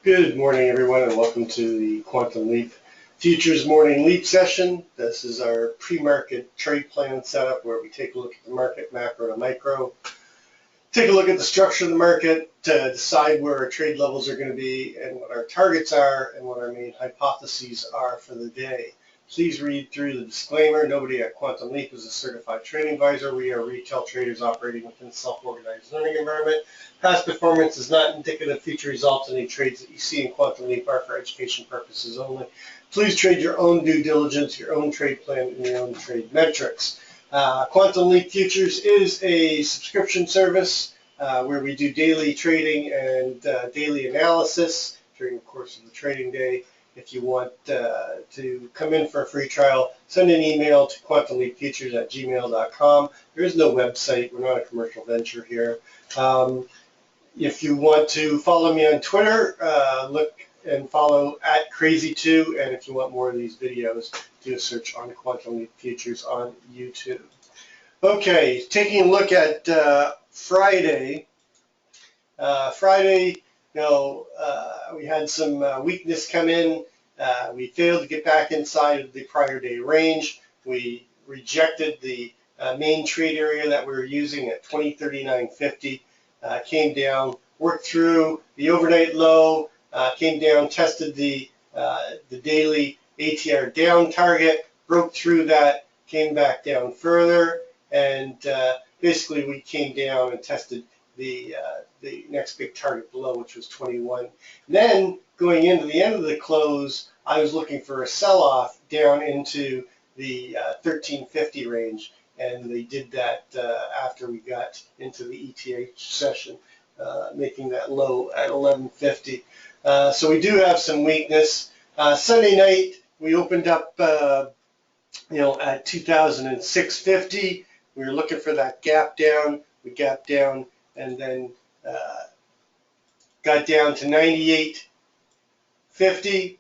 Good morning, everyone, and welcome to the Quantum Leap Futures Morning Leap session. This is our pre-market trade plan setup where we take a look at the market macro to micro, take a look at the structure of the market to decide where our trade levels are going to be and what our targets are and what our main hypotheses are for the day. Please read through the disclaimer. Nobody at Quantum Leap is a certified trading advisor. We are retail traders operating within a self-organized learning environment. Past performance is not indicative of future results. Any trades that you see in Quantum Leap are for education purposes only. Please trade your own due diligence, your own trade plan, and your own trade metrics. Quantum Leap Futures is a subscription service where we do daily trading and daily analysis during the course of the trading day. If you want to come in for a free trial, send an email to quantumleapfutures@gmail.com. There is no website. We're not a commercial venture here. If you want to follow me on Twitter, look and follow @Crazy2. And if you want more of these videos, do a search on Quantum Leap Futures on YouTube. Okay, taking a look at Friday. We had some weakness come in. We failed to get back inside of the prior day range. We rejected the main trade area that we were using at 2039.50. Came down, worked through the overnight low, came down, tested the daily ATR down target, broke through that, came back down further, and basically we came down and tested the next big target below, which was 21. Then going into the end of the close, I was looking for a sell-off down into the 1350 range, and they did that after we got into the ETH session, making that low at 1150. So we do have some weakness. Sunday night we opened up, at 2006.50. We were looking for that gap down. We gapped down and then got down to 98.50,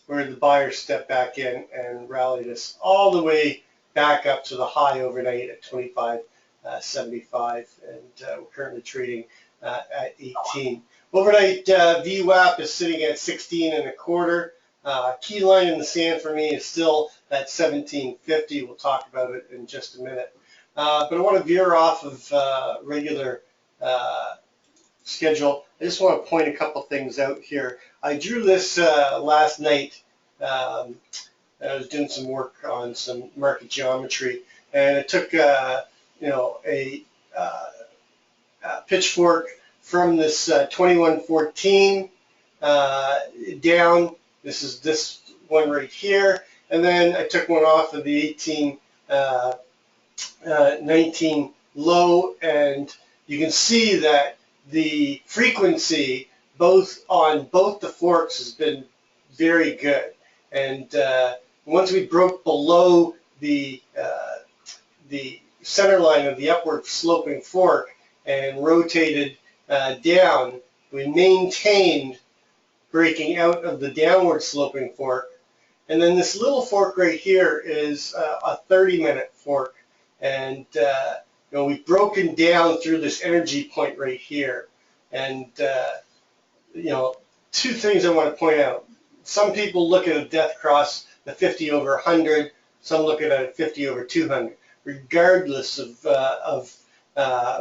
where the buyers stepped back in and rallied us all the way back up to the high overnight at 25.75, and we're currently trading at 18. Overnight VWAP is sitting at 16.25. Key line in the sand for me is still at 1750. We'll talk about it in just a minute. But I want to veer off of regular schedule. I just want to point a couple things out here. I drew this last night. I was doing some work on some market geometry, and it took a pitchfork from this 2114 down. This is this one right here, and then I took one off of the 1819 low, and you can see that the frequency on both the forks has been very good. And once we broke below the center line of the upward sloping fork and rotated down, we maintained breaking out of the downward sloping fork. And then this little fork right here is a 30-minute fork. And we've broken down through this energy point right here. And two things I want to point out. Some people look at a death cross, the 50 over 100. Some look at it at 50 over 200. Regardless of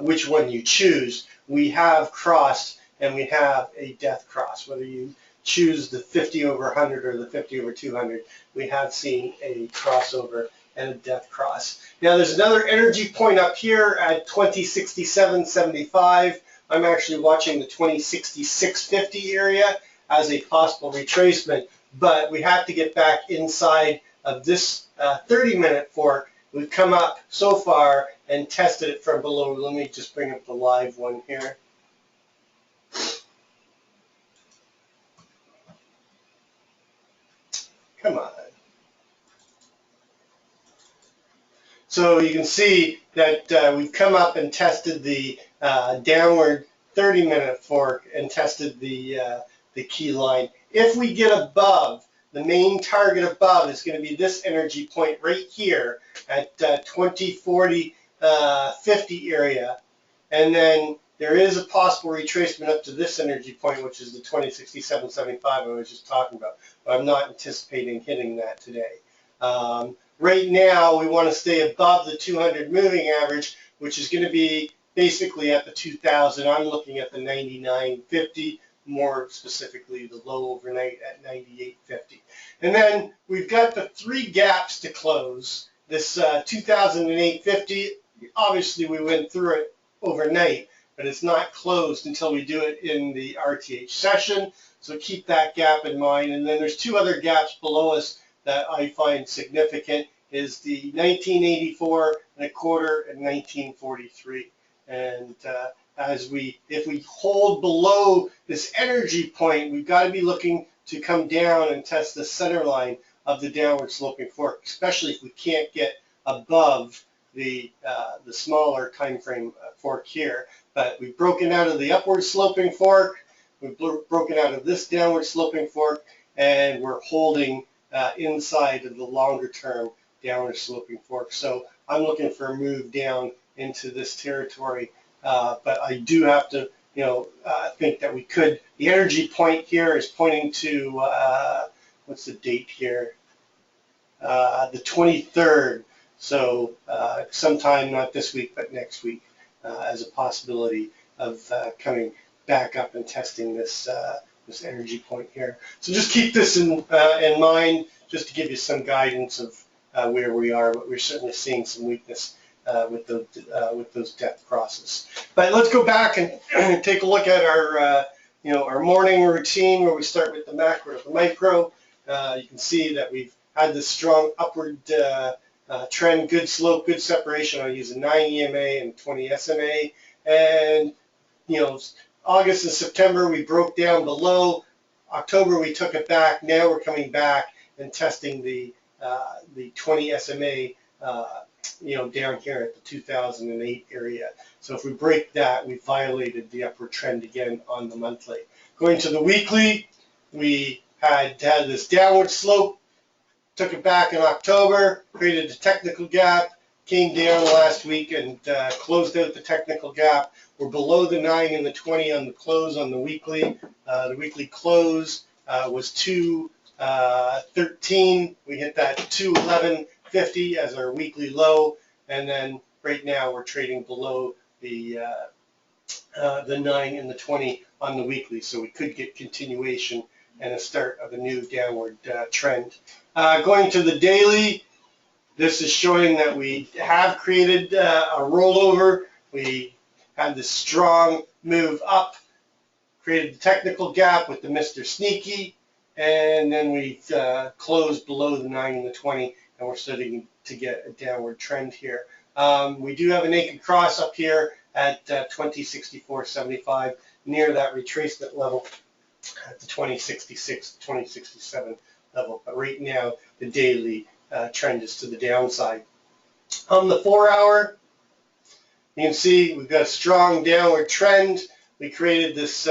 which one you choose, we have crossed and we have a death cross. Whether you choose the 50 over 100 or the 50 over 200, we have seen a crossover and a death cross. Now there's another energy point up here at 2067.75. I'm actually watching the 2066.50 area as a possible retracement, but we have to get back inside of this 30-minute fork. We've come up so far and tested it from below. Let me just bring up the live one here. Come on. So you can see that we've come up and tested the downward 30-minute fork and tested the key line. If we get above, the main target above is going to be this energy point right here at 2040.50 area. And then there is a possible retracement up to this energy point, which is the 2067.75 I was just talking about, but I'm not anticipating hitting that today. Right now, we want to stay above the 200 moving average, which is going to be basically at the 2000. I'm looking at the 99.50, more specifically the low overnight at 98.50. And then we've got the three gaps to close. This 2008.50, obviously we went through it overnight, but it's not closed until we do it in the RTH session. So keep that gap in mind. And then there's two other gaps below us that I find significant, is the 1984.25 and 1943. And if we hold below this energy point, we've got to be looking to come down and test the center line of the downward sloping fork, especially if we can't get above the smaller time frame fork here. But we've broken out of the upward sloping fork, we've broken out of this downward sloping fork, and we're holding inside of the longer term downward sloping fork. So I'm looking for a move down into this territory, but I do have to, think that we could. The energy point here is pointing to what's the date here? The 23rd. So sometime not this week, but next week, as a possibility of coming back up and testing this energy point here. So just keep this in mind, just to give you some guidance of where we are. But we're certainly seeing some weakness with those depth crosses. But let's go back and take a look at our our morning routine, where we start with the macro to the micro. You can see that we've had this strong upward trend, good slope, good separation. I use a 9 EMA and 20 SMA, and August and September we broke down below. October we took it back. Now we're coming back and testing the 20 SMA down here at the 2008 area. So if we break that, we violated the upward trend again on the monthly. Going to the weekly, we had this downward slope, took it back in October, created a technical gap, came down last week and closed out the technical gap. We're below the 9 and the 20 on the close on the weekly. The weekly close was 213. We hit that 211.50 as our weekly low, and then right now we're trading below the 9 and the 20 on the weekly, so we could get continuation and a start of a new downward trend. Going to the daily, this is showing that we have created a rollover. We had this strong move up, created the technical gap with the Mr. Sneaky, and then we closed below the 9 and the 20, and we're starting to get a downward trend here. We do have a naked cross up here at 2064.75, near that retracement level at the 2066, 2067 level. But right now, the daily trend is to the downside. On the 4-hour, you can see we've got a strong downward trend. We created this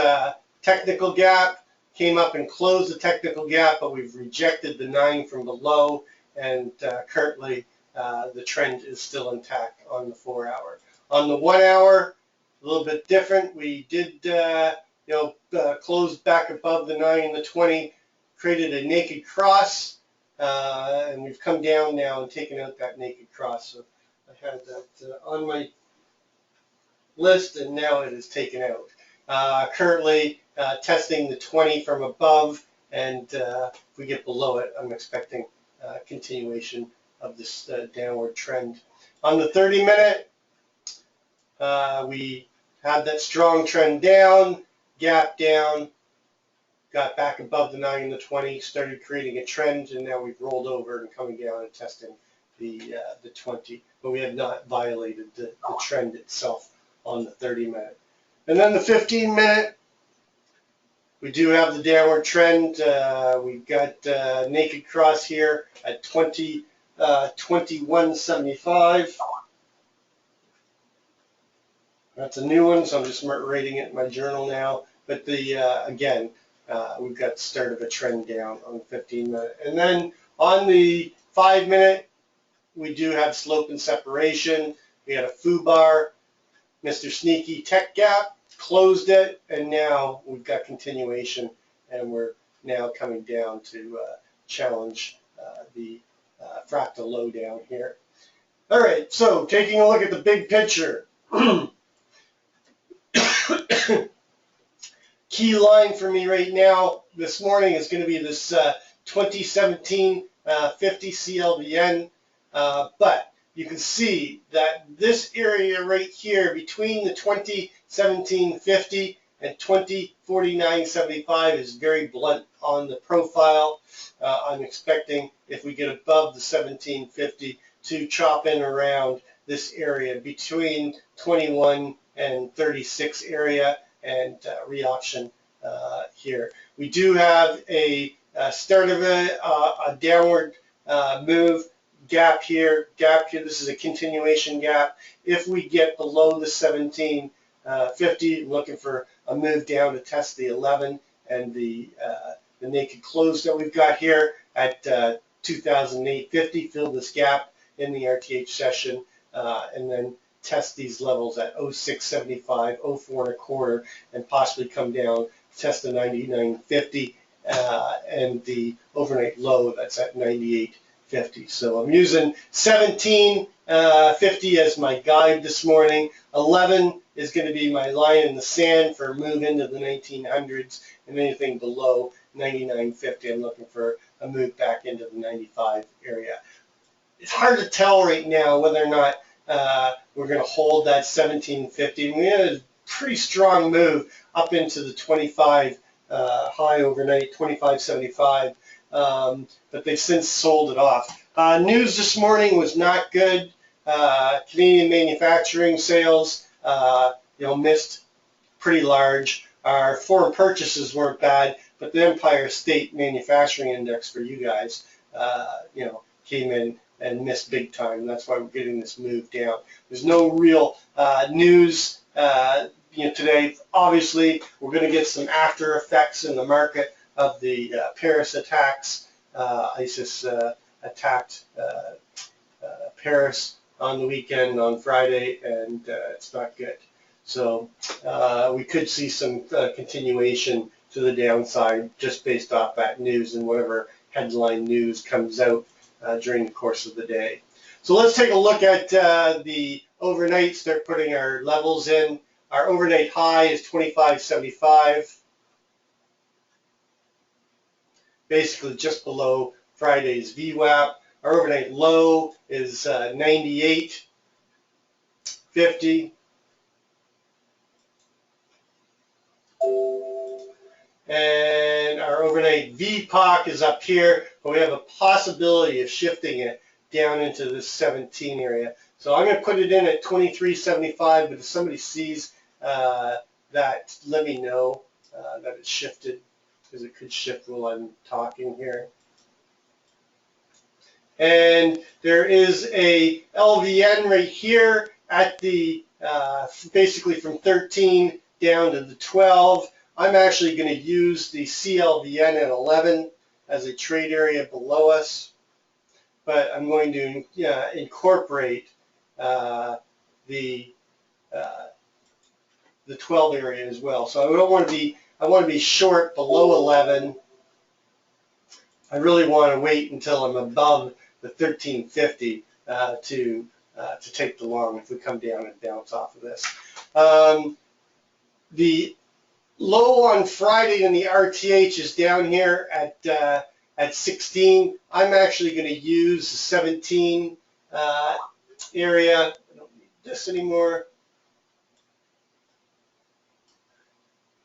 technical gap, came up and closed the technical gap, but we've rejected the 9 from the low, and currently the trend is still intact on the 4-hour. On the 1-hour, a little bit different. We did close back above the 9 and the 20, created a naked cross, and we've come down now and taken out that naked cross. So I had that on my list, and now it is taken out. Currently testing the 20 from above, and if we get below it, I'm expecting continuation of this downward trend. On the 30-minute, we had that strong trend down, gap down, got back above the 9 and the 20, started creating a trend, and now we've rolled over and coming down and testing the 20, but we have not violated the trend itself on the 30-minute. And then the 15-minute, we do have the downward trend. We've got naked cross here at 21.75. That's a new one, so I'm just rating it in my journal now. But again, we've got the start of a trend down on the 15-minute. And then on the 5-minute, we do have slope and separation. We had a foo bar, Mr. Sneaky tech gap, closed it, and now we've got continuation, and we're now coming down to challenge the fractal low down here. All right, so taking a look at the big picture. Key line for me right now this morning is going to be this 2017 50 CLVN, but you can see that this area right here between the 2017 50 and 2049.75 is very blunt on the profile. I'm expecting if we get above the 1750 to chop in around this area between 21 and 36 area and reauction here. We do have a start of a downward move, gap here. This is a continuation gap. If we get below the 1750, looking for a move down to test the 11 and the naked close that we've got here at 2008.50, fill this gap in the RTH session, and then test these levels at 06.75, 04.25, and possibly come down, test the 99.50 and the overnight low that's at 98.50. So I'm using 17.50 as my guide this morning. 11 is going to be my line in the sand for a move into the 1900s, and anything below 99.50, I'm looking for a move back into the 95 area. It's hard to tell right now whether or not we're going to hold that 1750. We had a pretty strong move up into the 25 high overnight, 25.75, but they've since sold it off. News this morning was not good. Canadian manufacturing sales, missed pretty large. Our foreign purchases weren't bad, but the Empire State Manufacturing Index for you guys, came in and missed big time. That's why we're getting this move down. There's no real news today. Obviously, we're going to get some after effects in the market of the Paris attacks. ISIS attacked Paris on the weekend, on Friday, and it's not good. So we could see some continuation to the downside just based off that news and whatever headline news comes out during the course of the day. So let's take a look at the overnight, start putting our levels in. Our overnight high is 25.75, basically just below Friday's VWAP. Our overnight low is 98.50. And our overnight VPOC is up here, but we have a possibility of shifting it down into this 17 area. So I'm going to put it in at 23.75, but if somebody sees that, let me know that it's shifted, because it could shift while I'm talking here. And there is a LVN right here at the, basically from 13 down to the 12. I'm actually going to use the CLVN at 11 as a trade area below us, but I'm going to incorporate the 12 area as well. So I don't want to be, I want to be short below 11. I really want to wait until I'm above the 1350 to take the long if we come down and bounce off of this. The low on Friday in the RTH is down here at 16. I'm actually going to use the 17 area. I don't need this anymore.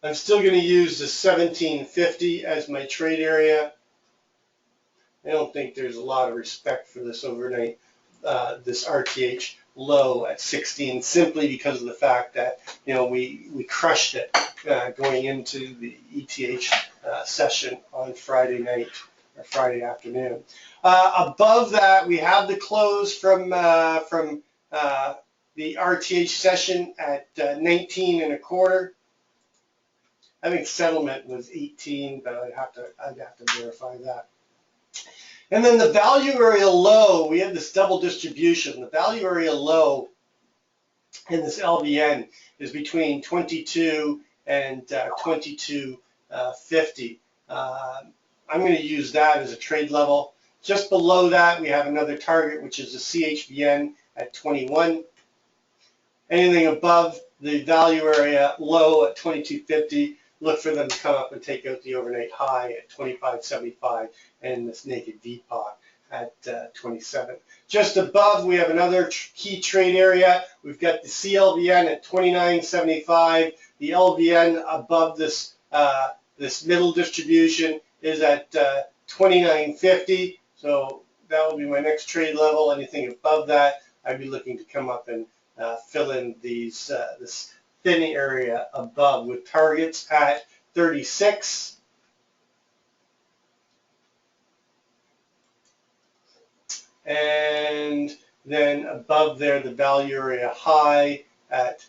I'm still going to use the 1750 as my trade area. I don't think there's a lot of respect for this overnight, this RTH low at 16, simply because of the fact that we crushed it going into the ETH session on Friday night or Friday afternoon. Above that, we have the close from the RTH session at 19.25. I think settlement was 18, but I'd have to verify that. And then the value area low, we have this double distribution. The value area low and this LVN is between 22 and 22.50. I'm going to use that as a trade level. Just below that, we have another target, which is the CHVN at 21. Anything above the value area low at 22.50, look for them to come up and take out the overnight high at 25.75 and this naked VPOC at 27. Just above, we have another key trade area. We've got the CLVN at 29.75. The LVN above this this middle distribution is at 29.50. So that will be my next trade level. Anything above that, I'd be looking to come up and fill in these this thin area above with targets at 36. And then above there, the value area high at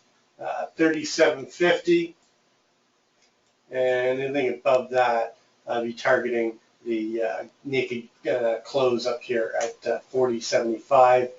37.50. And anything above that, I'll be targeting the naked close up here at 40.75.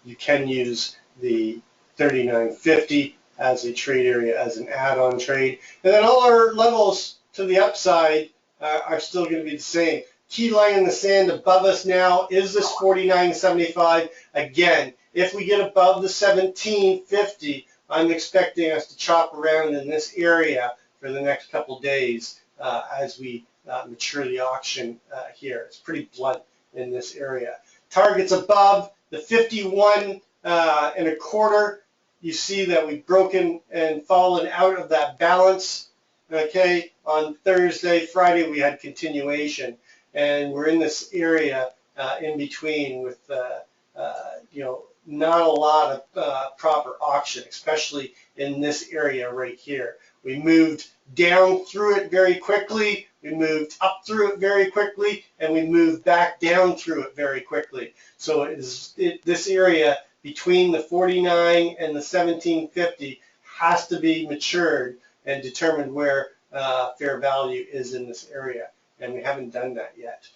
You can use the 39.50 as a trade area, as an add-on trade. And then all our levels to the upside are still going to be the same. Key line in the sand above us now is this 49.75. Again, if we get above the 17.50, I'm expecting us to chop around in this area for the next couple days as we mature the auction here. It's pretty blunt in this area. Targets above the 51.25. You see that we've broken and fallen out of that balance. Okay, on Thursday, Friday we had continuation, and we're in this area in between with not a lot of proper auction, especially in this area right here. We moved down through it very quickly, we moved up through it very quickly, and we moved back down through it very quickly. So this area between the 49 and the 17.50 has to be matured and determined where fair value is in this area, and we haven't done that yet.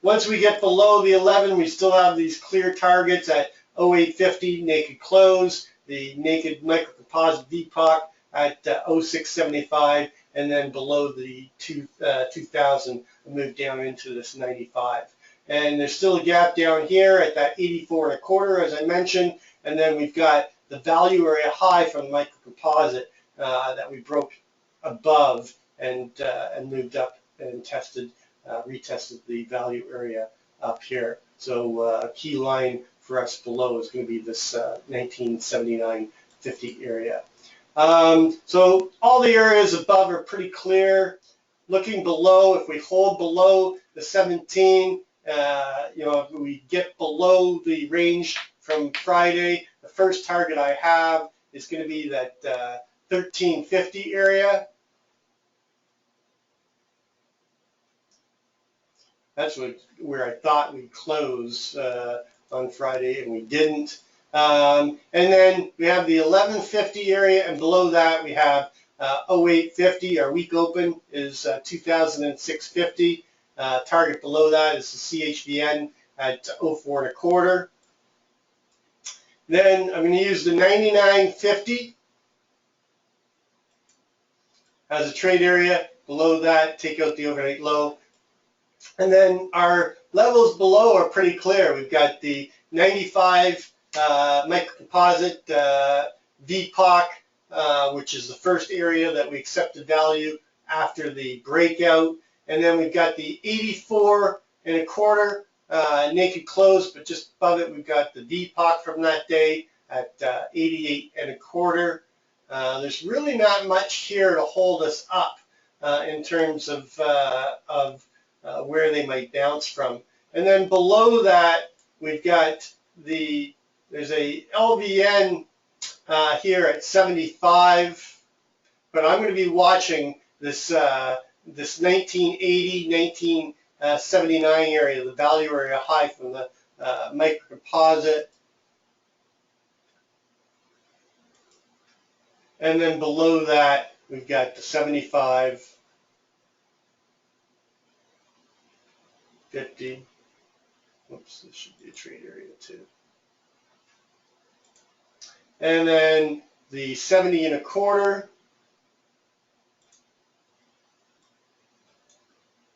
Once we get below the 11, we still have these clear targets at 08.50 naked close, the naked microcomposite VPOC at 06.75, and then below the 2000, we move down into this 95. And there's still a gap down here at that 84.25, as I mentioned, and then we've got the value area high from microcomposite that we broke above and moved up and retested the value area up here. So a key line for us below is going to be this 1979.50 area. So all the areas above are pretty clear. Looking below, if we hold below the 17, if we get below the range from Friday, the first target I have is going to be that 13.50 area. That's where I thought we'd close on Friday, and we didn't. And then we have the 11.50 area, and below that we have 08.50. Our week open is 2006.50. Target below that is the CHVN at 04.25. Then I'm going to use the 99.50 as a trade area. Below that, take out the overnight low. And then our levels below are pretty clear. We've got the 95 microcomposite VPOC, which is the first area that we accepted value after the breakout. And then we've got the 84.25 naked close, but just above it we've got the VPOC from that day at 88.25. There's really not much here to hold us up in terms of where they might bounce from. And then below that, we've got there's a LVN here at 75, but I'm going to be watching this 1980, 1979 area, the value area high from the microcomposite. And then below that, we've got the 75, 50. Oops, this should be a trade area too. and then the 70 and a quarter,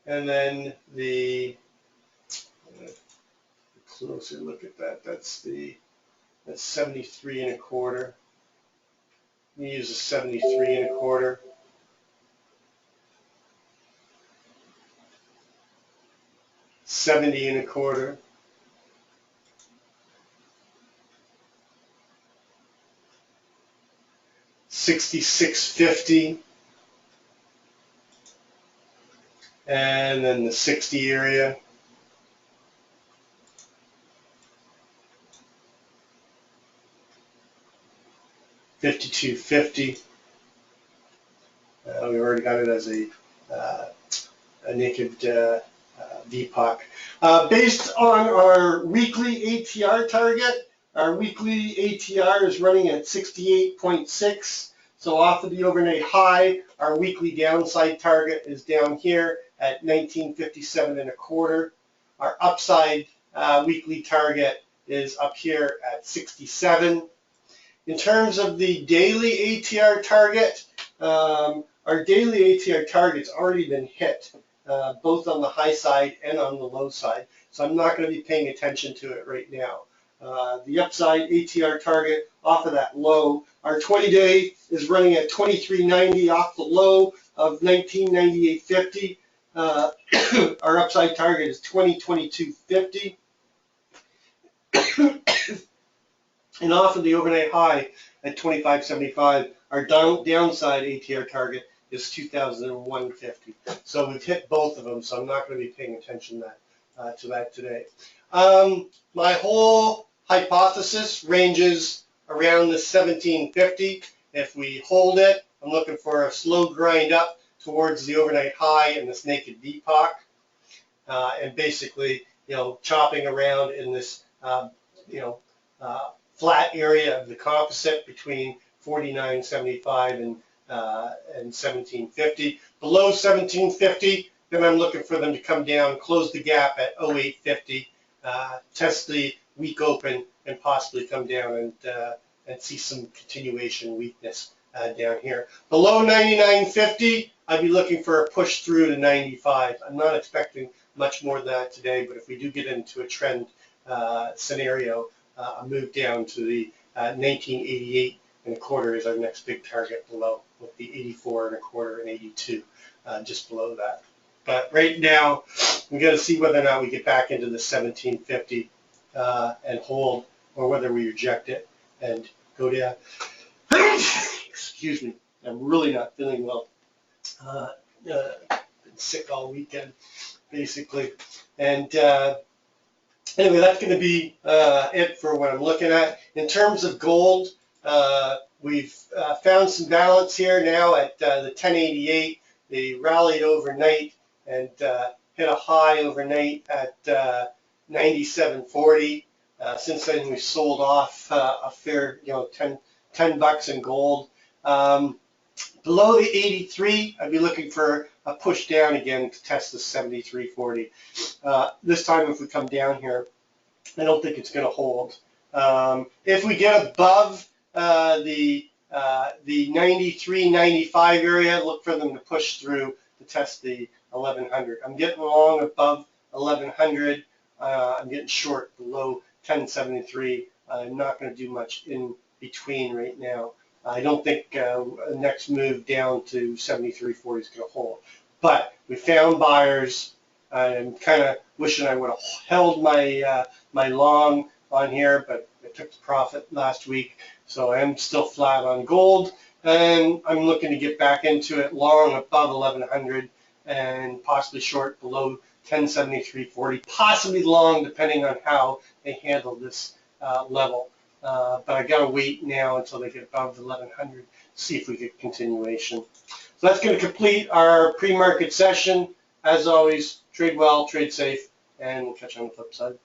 and then the, closer look at that, that's 73 and a quarter. We use a 73 and a quarter. $70 and a quarter. $66.50. And then the 60 area. $52.50. We already got it as a naked VPOC. Based on our weekly ATR target, our weekly ATR is running at 68.6. So off of the overnight high, our weekly downside target is down here at 1957 and a quarter. Our upside weekly target is up here at 67. In terms of the daily ATR target, our daily ATR target's already been hit, both on the high side and on the low side. So I'm not going to be paying attention to it right now. The upside ATR target off of that low, our 20-day is running at 23.90 off the low of 1998.50. Our upside target is 2022.50. And off of the overnight high at 25.75, our downside ATR target is 2001.50. So we've hit both of them, so I'm not going to be paying attention to that today. My whole hypothesis ranges around the 1750. If we hold it, I'm looking for a slow grind up towards the overnight high and this naked VPOC, and basically, chopping around in this, flat area of the composite between 49.75 and 1750. Below 1750, then I'm looking for them to come down, close the gap at 0850, test the week open, and possibly come down and see some continuation weakness down here. Below 99.50, I'd be looking for a push through to 95. I'm not expecting much more than that today, but if we do get into a trend scenario, a move down to the 1988 and a quarter is our next big target below, with the 84 and a quarter and 82 just below that. But right now, we got to see whether or not we get back into the 1750 and hold, or whether we reject it and go down. Excuse me, I'm really not feeling well. Been sick all weekend, basically, and anyway, that's going to be it for what I'm looking at. In terms of gold, we've found some balance here now at the 1088. They rallied overnight and hit a high overnight at 97.40. Since then, we sold off a fair, $10 in gold. Below the 83, I'd be looking for a push down again to test the 73.40. This time, if we come down here, I don't think it's going to hold. If we get above the 93.95 area, look for them to push through to test the 1100. I'm getting long above 1100. I'm getting short below 1073. I'm not going to do much in between right now. I don't think the next move down to 73.40 is going to hold. But we found buyers. I'm kind of wishing I would have held my my long on here, but I took the profit last week, so I am still flat on gold, and I'm looking to get back into it long above 1100 and possibly short below 1073.40, possibly long depending on how they handle this level. But I gotta wait now until they get above the 1100, see if we get continuation. So that's going to complete our pre-market session. As always, trade well, trade safe, and we'll catch you on the flip side.